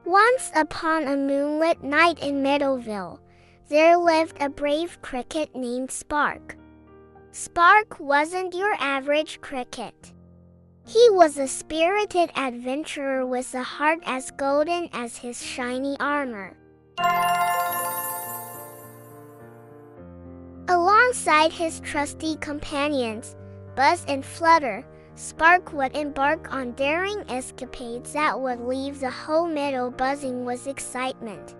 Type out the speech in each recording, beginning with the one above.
Once upon a moonlit night in Meadowville, there lived a brave cricket named Spark. Spark wasn't your average cricket. He was a spirited adventurer with a heart as golden as his shiny armor. Alongside his trusty companions, Buzz and Flutter, Spark would embark on daring escapades that would leave the whole meadow buzzing with excitement.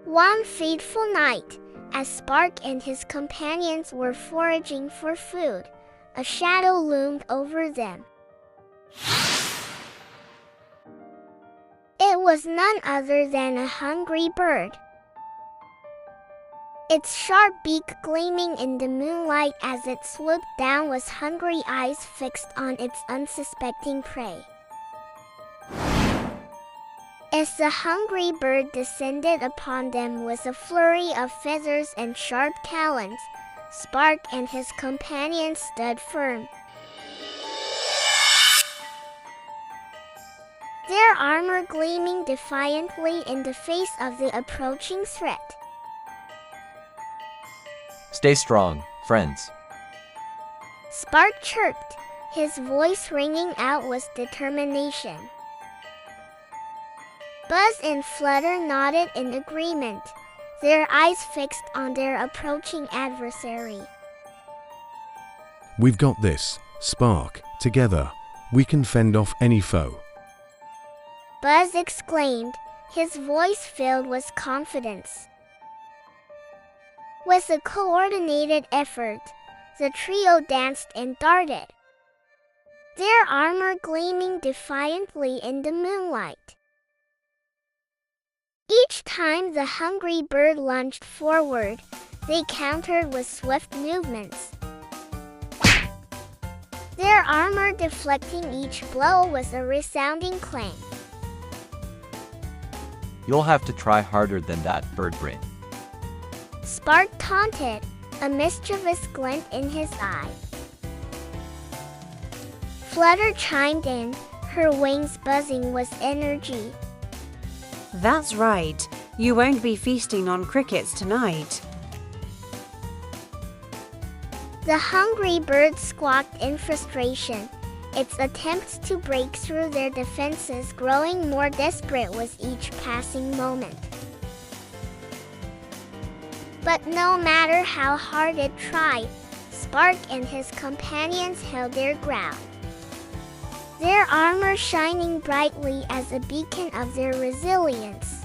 One fateful night, as Spark and his companions were foraging for food, a shadow loomed over them. It was none other than a hungry bird. Its sharp beak gleaming in the moonlight as it swooped down with hungry eyes fixed on its unsuspecting prey. As the hungry bird descended upon them with a flurry of feathers and sharp talons, Spark and his companions stood firm. Their armor gleaming defiantly in the face of the approaching threat. Stay strong, friends. Spark chirped, his voice ringing out with determination. Buzz and Flutter nodded in agreement, their eyes fixed on their approaching adversary. We've got this, Spark. Together, we can fend off any foe. Buzz exclaimed, his voice filled with confidence. With a coordinated effort, the trio danced and darted, their armor gleaming defiantly in the moonlight. Each time the hungry bird lunged forward, they countered with swift movements, their armor deflecting each blow with a resounding clang. You'll have to try harder than that, bird brain. Spark taunted, a mischievous glint in his eye. Flutter chimed in, her wings buzzing with energy. That's right. You won't be feasting on crickets tonight. The hungry bird squawked in frustration, its attempts to break through their defenses growing more desperate with each passing moment. But no matter how hard it tried, Spark and his companions held their ground, their armor shining brightly as a beacon of their resilience.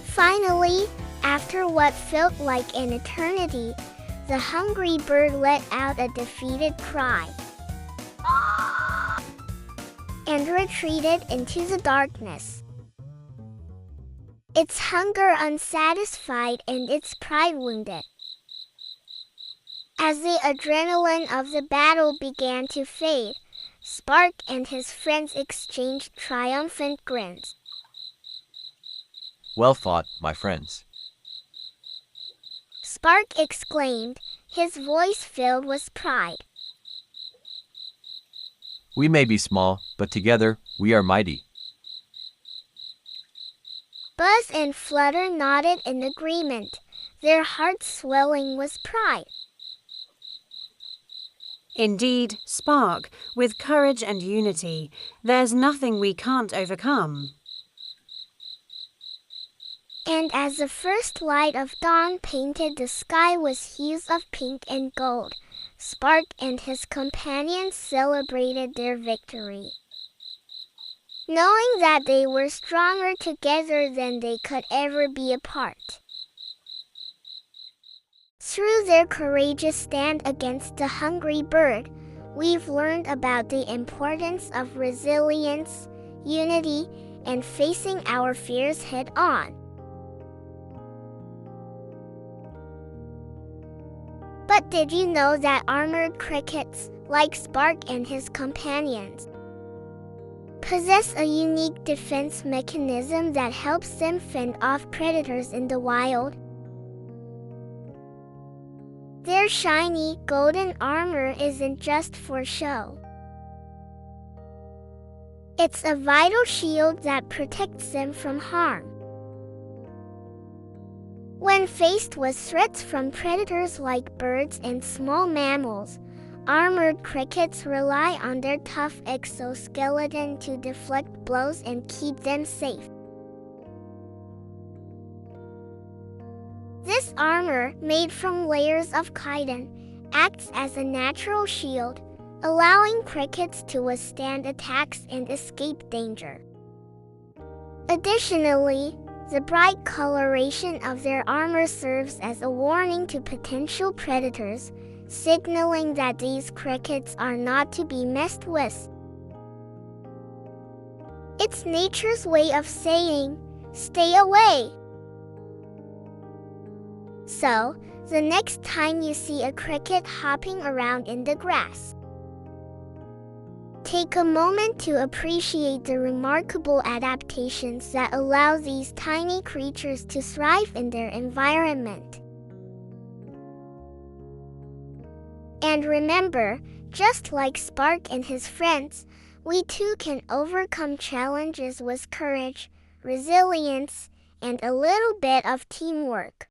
Finally, after what felt like an eternity, the hungry bird let out a defeated cry and retreated into the darkness, its hunger unsatisfied and its pride wounded. As the adrenaline of the battle began to fade, Spark and his friends exchanged triumphant grins. Well fought, my friends. Spark exclaimed, his voice filled with pride. We may be small, but together we are mighty. Buzz and Flutter nodded in agreement, their hearts swelling with pride. Indeed, Spark, with courage and unity, there's nothing we can't overcome. And as the first light of dawn painted the sky with hues of pink and gold, Spark and his companions celebrated their victory, knowing that they were stronger together than they could ever be apart. Through their courageous stand against the hungry bird, we've learned about the importance of resilience, unity, and facing our fears head-on. But did you know that armored crickets, like Spark and his companions, possess a unique defense mechanism that helps them fend off predators in the wild? Their shiny, golden armor isn't just for show. It's a vital shield that protects them from harm. When faced with threats from predators like birds and small mammals, armored crickets rely on their tough exoskeleton to deflect blows and keep them safe. This armor, made from layers of chitin, acts as a natural shield, allowing crickets to withstand attacks and escape danger. Additionally, the bright coloration of their armor serves as a warning to potential predators, signaling that these crickets are not to be messed with. It's nature's way of saying, "Stay away." So, the next time you see a cricket hopping around in the grass, take a moment to appreciate the remarkable adaptations that allow these tiny creatures to thrive in their environment. And remember, just like Spark and his friends, we too can overcome challenges with courage, resilience, and a little bit of teamwork.